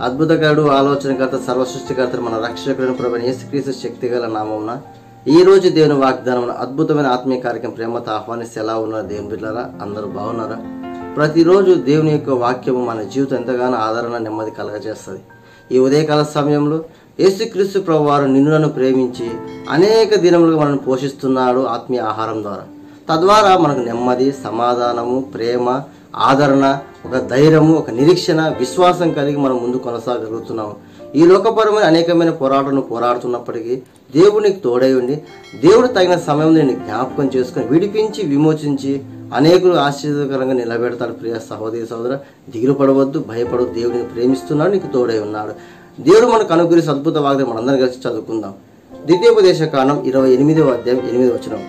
అద్భుతకరుడు, ఆలోచనకర్త, సర్వసృష్టికర్త మన రక్షకుడైన ప్రభువైన యేసుక్రీస్తు శక్తిగల నామమున ఈ రోజు దేవుని వాగ్దానం అద్భుతమైన ఆత్మీయ కార్యక్రమం ప్రేమతో ఆహ్వానిస్తే ఎలా ఉన్నారు దేవుని బిడ్డలారా? అందరూ బాగున్నారా? ప్రతిరోజు దేవుని యొక్క వాక్యము మన జీవితం ఎంతగానో ఆదరణ, నెమ్మది కలగజేస్తుంది. ఈ ఉదయకాల సమయంలో యేసుక్రీస్తు ప్రభువారు నిన్ను నన్ను ప్రేమించి అనేక దినములుగా మనల్ని పోషిస్తున్నాడు ఆత్మీయ ఆహారం ద్వారా. తద్వారా మనకు నెమ్మది, సమాధానము, ప్రేమ, ఆదరణ, ఒక ధైర్యము, ఒక నిరీక్షణ, విశ్వాసం కలిగి మనం ముందు కొనసాగలుగుతున్నాము. ఈ లోకపరమైన అనేకమైన పోరాటాలను పోరాడుతున్నప్పటికీ దేవునికి తోడై ఉండి దేవుడు తగిన సమయంలో నేను జ్ఞాపకం చేసుకొని విడిపించి విమోచించి అనేకులు ఆశ్చర్యకరంగా నిలబెడతాడు. ప్రియ సహోదరి సహోదర, దిగులు పడవద్దు, భయపడవద్దు. దేవుడిని ప్రేమిస్తున్నాడు, నీకు తోడై ఉన్నాడు. దేవుడు మనకు అనుగ్రహించి అద్భుత వాగ్దానం మనందరం కలిసి చదువుకుందాం. ద్వితీయోపదేశకాండం 28వ అధ్యాయం 8వ వచనం.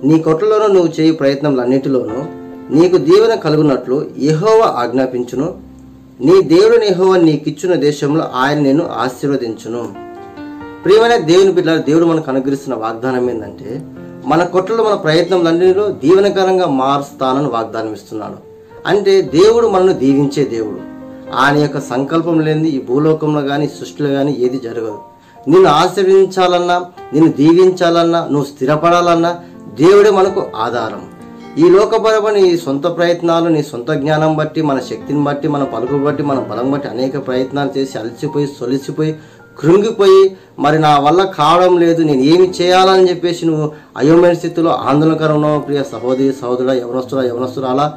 నీ కొట్లలోనూ నువ్వు చేయు ప్రయత్నములన్నిటిలోనూ నీకు దీవెన కలుగునట్లు యెహోవా ఆజ్ఞాపించును. నీ దేవుడిని యెహోవా నీకిచ్చిన దేశంలో ఆయన నేను ఆశీర్వదించును. ప్రియమైన దేవుని బిడ్డలారా, దేవుడు మనకు అనుగ్రహిస్తున్న వాగ్దానం ఏంటంటే మన కొట్లలో మన ప్రయత్నములన్నిటిలో దీవెనకరంగా మారుస్తానని వాగ్దానం ఇస్తున్నాడు. అంటే దేవుడు మనల్ని దీవించే దేవుడు. ఆయన యొక్క సంకల్పం లేనిది ఈ భూలోకంలో కానీ సృష్టిలో కానీ ఏది జరగదు. నిన్ను ఆశీర్వదించాలన్నా, నిన్ను దీవించాలన్నా, నువ్వు స్థిరపడాలన్నా దేవుడే మనకు ఆధారం. ఈ లోకపరమైన నీ సొంత ప్రయత్నాలు, నీ సొంత జ్ఞానం బట్టి, మన శక్తిని బట్టి, మన పలుకు బట్టి, మన బలం బట్టి అనేక ప్రయత్నాలు చేసి అలసిపోయి సొలిసిపోయి కృంగిపోయి మరి నా వల్ల కావడం లేదు, నేను ఏమి చేయాలని చెప్పేసి నువ్వు అయోమయ స్థితిలో ఆందోళనకరంలో ప్రియ సహోదరి సహోదరుడా, యవనస్తురా అలా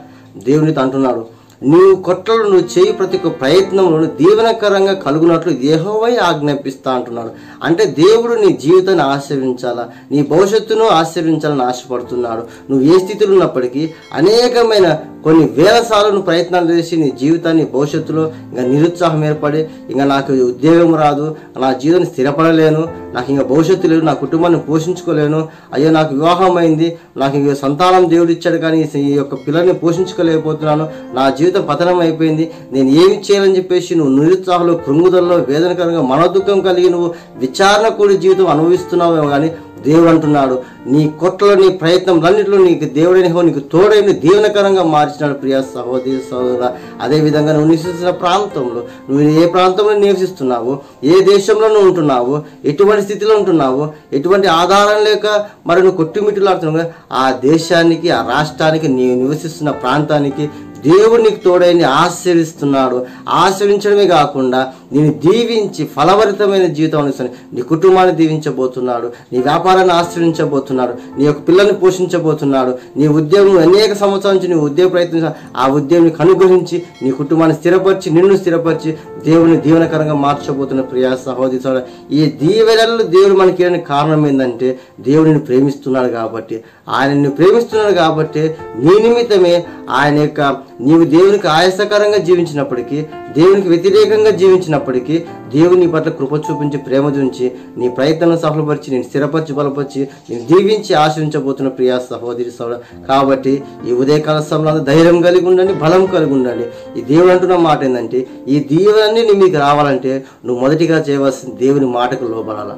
దేవునితో అంటున్నాడు. నీవు కొట్లలో నువ్వు చేయి ప్రతి ఒక్క ప్రయత్నంలో దీవెనకరంగా కలుగునట్లు యెహోవా ఆజ్ఞాపిస్తా అంటున్నాడు. అంటే దేవుడు నీ జీవితాన్ని ఆశీర్వించాలా, నీ భవిష్యత్తును ఆశీర్వించాలని ఆశపడుతున్నాడు. నువ్వు ఏ స్థితిలో ఉన్నప్పటికీ అనేకమైన కొన్ని వేల సార్లు నువ్వు ప్రయత్నాలు చేసి నీ జీవితాన్ని భవిష్యత్తులో ఇంకా నిరుత్సాహం ఏర్పడి ఇంకా నాకు ఉద్యోగం రాదు, నా జీవితాన్ని స్థిరపడలేను, నాకు ఇంకా భవిష్యత్తు లేదు, నా కుటుంబాన్ని పోషించుకోలేను, అయ్యో నాకు వివాహం అయింది, నాకు ఇంక సంతానం దేవుడు ఇచ్చాడు కానీ ఈ యొక్క పిల్లల్ని పోషించుకోలేకపోతున్నాను, నా జీవితం పతనం అయిపోయింది, నేను ఏమి చేయాలని చెప్పేసి నువ్వు నిరుత్సాహంలో, కృంగుదలలో, వేదనకరంగా, మనోదుఖం కలిగి నువ్వు విచారణ కూడి జీవితం అనుభవిస్తున్నావేమో కానీ దేవుడు అంటున్నాడు నీ కొట్లలో నీ ప్రయత్నంలన్నింటిలో నీకు దేవుడైన నీకు తోడైన దీవెనకరంగా మార్చినాడు. ప్రియ సహోదరి సహోదరుడా, అదేవిధంగా నువ్వు నివసిస్తున్న ప్రాంతంలో, నువ్వు ఏ ప్రాంతంలో నివసిస్తున్నావు, ఏ దేశంలో నువ్వు ఉంటున్నావు, ఎటువంటి స్థితిలో ఉంటున్నావు, ఎటువంటి ఆధారం లేక మరి నువ్వు కొట్టుమిట్టులాడుతున్నావు, ఆ దేశానికి, ఆ రాష్ట్రానికి, నీవు నివసిస్తున్న ప్రాంతానికి దేవుడు నీకు తోడైని ఆశీర్విస్తున్నాడు. ఆశీర్వించడమే కాకుండా నేను దీవించి ఫలభరితమైన జీవితం అందిస్తాను. నీ కుటుంబాన్ని దీవించబోతున్నాడు, నీ వ్యాపారాన్ని ఆశీర్వించబోతున్నాడు, నీ యొక్క పిల్లల్ని పోషించబోతున్నాడు, నీ ఉద్యోగం అనేక సంవత్సరాల నుంచి నువ్వు ఉద్యోగ ప్రయత్నించ ఆ ఉద్యోగాన్ని అనుగ్రహించి నీ కుటుంబాన్ని స్థిరపరిచి నిన్ను స్థిరపరిచి దేవుని దీవెనకరంగా మార్చబోతున్న ప్రియ సహోదరి సహోదరుడా, ఈ దీవెనలు దేవుడు మనకి ఇవ్వడానికి కారణం ఏంటంటే దేవుడిని ప్రేమిస్తున్నాడు కాబట్టి, ఆయనని ప్రేమిస్తున్నాడు కాబట్టి నీ నిమిత్తమే ఆయన యొక్క నీవు దేవునికి ఆయాసకరంగా జీవించినప్పటికీ, దేవునికి వ్యతిరేకంగా జీవించినప్పటికీ దేవుని పట్ల కృప చూపించి ప్రేమ చూపించి నీ ప్రయత్నం సఫలపరిచి నేను స్థిరపరిచి బలపరిచి నేను దీవించి ఆశ్రయించబోతున్న ప్రియ సహోదరి సహోదరు. కాబట్టి ఈ ఉదయకాల సమయంలో ధైర్యం కలిగి ఉండండి, బలం కలిగి ఉండండి. ఈ దేవుడు అంటున్న మాట ఏంటంటే ఈ దీవెనన్నీ మీకు రావాలంటే నువ్వు మొదటిగా చేయవలసింది దేవుని మాటకు లోబడాలా,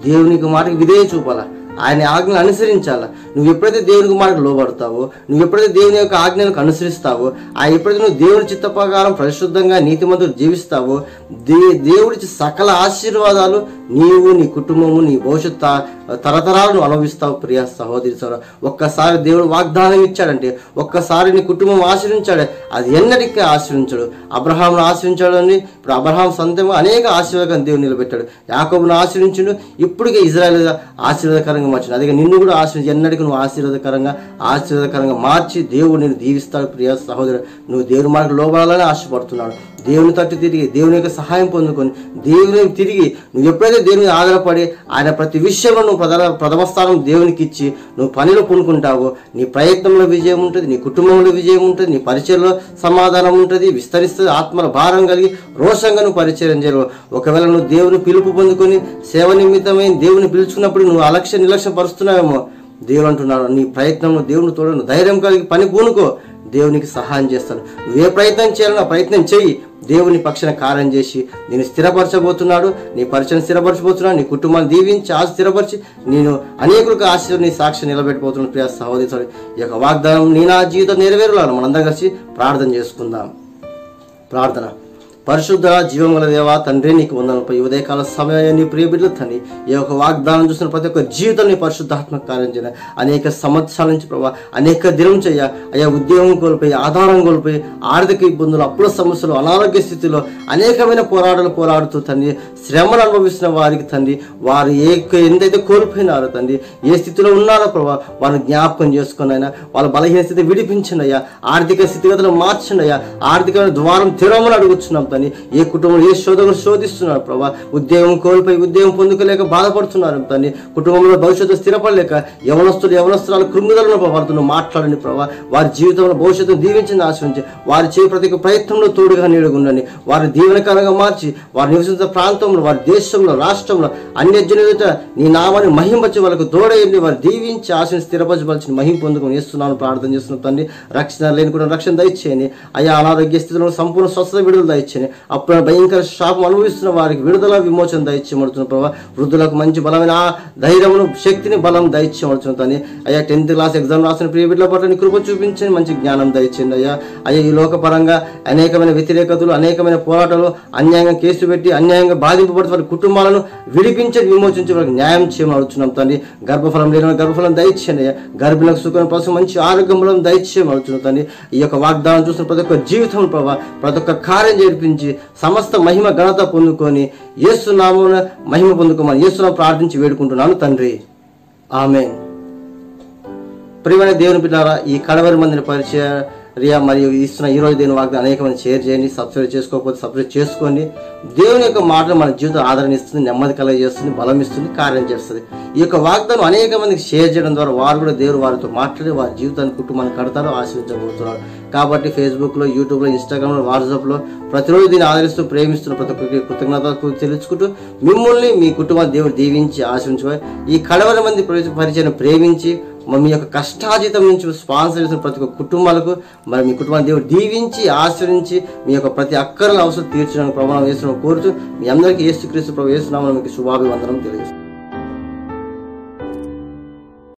దేవునికి మాటకు విధేయ చూపాలా, ఆయన ఆజ్ఞలు అనుసరించాలా. నువ్వు ఎప్పుడైతే దేవునికి మాటకు లోబడతావో, నువ్వు ఎప్పుడైతే దేవుని యొక్క ఆజ్ఞలకు అనుసరిస్తావో, ఎప్పుడైతే నువ్వు దేవుని చిత్త ప్రకారం పరిశుద్ధంగా నీతిమంతులు జీవిస్తావో దేవుడిచ్చి సకల ఆశీర్వాదాలు నీవు, నీ కుటుంబము, నీ భవిష్యత్తు తరతరాలను అనుభవిస్తావు. ప్రియ సహోదరి సహోదరు, ఒక్కసారి దేవుడు వాగ్దానం ఇచ్చాడంటే, ఒక్కసారి నీ కుటుంబం ఆశ్రయించాడు, అది ఎన్నటికీ ఆశ్రయించాడు. అబ్రహామును ఆశ్రయించాడు అని ఇప్పుడు అబ్రహాం సొంతంగా అనేక ఆశీర్వాదాలను దేవుడు నిలబెట్టాడు. యాకోబును ఆశ్రయించుడు, ఇప్పటికే ఇజ్రాయేల్ ఆశీర్వాదకరంగా మార్చాడు. అదే నిన్ను కూడా ఆశ్రయించి ఎన్నటికీ నువ్వు ఆశీర్వాదకరంగా మార్చి దేవుడు నేను దీవిస్తాడు. ప్రియ సహోదరు, నువ్వు దేవుని మాటకు లోబడాలని ఆశపడుతున్నాడు. దేవుని తట్టు తిరిగి దేవుని యొక్క సహాయం పొందుకొని దేవుని తిరిగి నువ్వు ఎప్పుడైతే దేవుని ఆధారపడి ఆయన ప్రతి విషయంలో నువ్వు ప్రథమ స్థానం దేవునికి ఇచ్చి నువ్వు పనిలో పూనుకుంటావో నీ ప్రయత్నంలో విజయం ఉంటుంది, నీ కుటుంబంలో విజయం ఉంటుంది, నీ పరిచయంలో సమాధానం ఉంటుంది, విస్తరిస్తుంది. ఆత్మల భారం కలిగి రోషంగా నువ్వు పరిచయం చేయవు. ఒకవేళ నువ్వు దేవుని పిలుపు పొందుకొని సేవ నిమిత్తమైన దేవుని పిలుచుకున్నప్పుడు నువ్వు నిర్లక్ష్యం పరుస్తున్నావేమో, దేవుడు అంటున్నాడు నీ ప్రయత్నంలో దేవుని తోడు ధైర్యం కలిగి పని పూనుకో, దేవునికి సహాయం చేస్తాను. నువ్వే ప్రయత్నం చేయాలని ఆ ప్రయత్నం చేయి, దేవుని పక్షాన కార్యం చేసి నేను స్థిరపరచబోతున్నాడు, నీ పరిచయం స్థిరపరచబోతున్నాడు, నీ కుటుంబాన్ని దీవించి స్థిరపరిచి నేను అనేకులకు ఆశీర్వాదం నీ సాక్షి నిలబెట్టబోతున్నాను. ప్రియ సహోదరి, ఈ యొక్క వాగ్దానం నీ నా జీవితం నెరవేరాలని మనందరం కలిసి ప్రార్థన చేసుకుందాం. ప్రార్థన. పరిశుద్ధ జీవం గల దేవా తండ్రి నీకు వందనలు. ఈ ఉదయకాల సమయం నీ ప్రియ బిడ్డలు తండ్రి ఈ యొక్క వాగ్దానం చూసిన ప్రతి ఒక్క జీవితం నీ పరిశుద్ధాత్మక కార్యం చేయాలి. అనేక సంవత్సరాల నుంచి ప్రభావ అనేక దినం చేయ అయ్యా ఉద్యోగం కోల్పోయి ఆధారం కోల్పోయి ఆర్థిక ఇబ్బందులు అప్పుల సమస్యలు అనారోగ్య స్థితిలో అనేకమైన పోరాడుతూ తండ్రి శ్రమను అనుభవిస్తున్న వారికి తండ్రి వారు ఎంతైతే కోల్పోయినారో తండ్రి ఏ స్థితిలో ఉన్నారో ప్రభావ వారిని జ్ఞాపకం చేసుకుని అయినా వాళ్ళ బలహీన స్థితి విడిపించండి అయ్యా. ఆర్థిక స్థితిగతులు మార్చండి అయ్యా. ఆర్థికమైన ద్వారం తెరవమని అడుగుతున్నాం తండ్రి. ఏ కుటుంబం ఏ శోధకులు శోధిస్తున్నారు ప్రభావ, ఉద్యోగం కోల్పోయి ఉద్యోగం పొందుకోలేక బాధపడుతున్నారు తండ్రి. కుటుంబంలో భవిష్యత్తు స్థిరపడలేక యవనస్తురాలు కృంగుదలను పడుతున్నారు. మాట్లాడండి ప్రభావ. వారి జీవితంలో భవిష్యత్తును దీవించింది ఆశ్రయించి వారి చేయ ప్రతి ప్రయత్నంలో తోడుగా నీడుగుండండి. వారి దీవెనకరంగా మార్చి వారి నివసించిన ప్రాంతంలో వారి దేశంలో రాష్ట్రంలో అన్యజనుల ఎదుట నీ నామాన్ని మహింపచ్చి వాళ్ళకు తోడయండి. వారు దీవించి ఆశను స్థిరపరచవలసిన మహిం పొందుకొని వేస్తున్నాను ప్రార్థన చేస్తున్నాను తండ్రి. రక్షణ లేని కూడా రక్షణ దయచేయండి అయ్యా. అనారోగ్య స్థితిలో సంపూర్ణ స్వస్థత విడుదల దయచేయండి. అప్పుడు భయంకర శాపం అనుభవిస్తున్న వారికి విడుదల విమోచన దయచేయమడుతున్న ప్రభావ. వృద్ధులకు మంచి బలమైన ధైర్యమును శక్తిని బలం దయచేయమడుతున్న తండ్రి అయ్యా. 10th క్లాస్ ఎగ్జామ్ రాసిన ప్రియ బిడ్డల పట్ల నీ కృప చూపించండి. మంచి జ్ఞానం దయచేయండి అయ్యా. ఈ లోకపరంగా అనేకమైన వ్యతిరేకతలు అనేకమైన పోరాటాలు అన్యాయంగా కేసు పెట్టి అన్యాయంగా బాధింపబడుతున్న వారి కుటుంబాలను విడిపించి విమోచించి వారికి న్యాయం చేయమని అడుగుతున్నాం తండ్రి. గర్భఫలం లేని గర్భఫలం దయచేయండి అయ్యా. గర్భిణులకు సుఖం కోసం మంచి ఆరోగ్యం బలం దయచేయమని అడుగుతున్నాం తండ్రి. ఈ యొక్క వాగ్దానం చూసిన ప్రతి ఒక్క జీవితం ప్రభావ ప్రతి ఒక్క కార్యం జరిపించి సమస్త మహిమ ఘనత పొందుకొని యేసు నామమున మహిమ పొందుకోమని యేసునామమున ప్రార్థించి వేడుకుంటున్నాను తండ్రి. ఆమేన్. ప్రియమైన దేవుని బిడ్డలారా, ఈ కడవరి మందిని పరిచర్య మరియు ఇస్తున్న ఈ రోజు దేవుని వాగ్దానం అనేకమంది షేర్ చేయండి. సబ్స్క్రైబ్ చేసుకోకపోతే సబ్స్క్రైబ్ చేసుకోండి. దేవుని యొక్క మాటలు మన జీవితం ఆదరణ ఇస్తుంది, నెమ్మది కలగజేస్తుంది, బలం ఇస్తుంది, కార్యం చేస్తుంది. ఈ యొక్క వాగ్దానం అనేక మందికి షేర్ చేయడం ద్వారా వారు కూడా దేవుడు వారితో మాట్లాడి వారి జీవితాన్ని కుటుంబాన్ని కడతారు, ఆశీర్వించబోతున్నారు. కాబట్టి ఫేస్బుక్లో, యూట్యూబ్లో, ఇన్స్టాగ్రామ్లో, వాట్సాప్లో ప్రతిరోజు దీన్ని ఆదరిస్తూ ప్రేమిస్తున్న ప్రతి ఒక్కరికి కృతజ్ఞతలు తెలుసుకుంటూ మిమ్మల్ని మీ కుటుంబాన్ని దేవుడు దీవించి ఆశీర్వించుకోవాలి. ఈ కడవరి మంది పరిచయం ప్రేమించి మీ యొక్క కష్టాజీతం నుంచి స్పాన్సర్ చేసిన ప్రతి ఒక్క కుటుంబాలకు మరి మీ కుటుంబాన్ని దేవుడు దీవించి ఆశ్రయించి మీ యొక్క ప్రతి అక్కరల అవసరం తీర్చడానికి ప్రమాణం చేసిన కోరుతూ మీ అందరికీ యేసుక్రీస్తు ప్రభు యేసు నామమున మీకు శుభాభివందనం తెలియజేస్తున్నాను.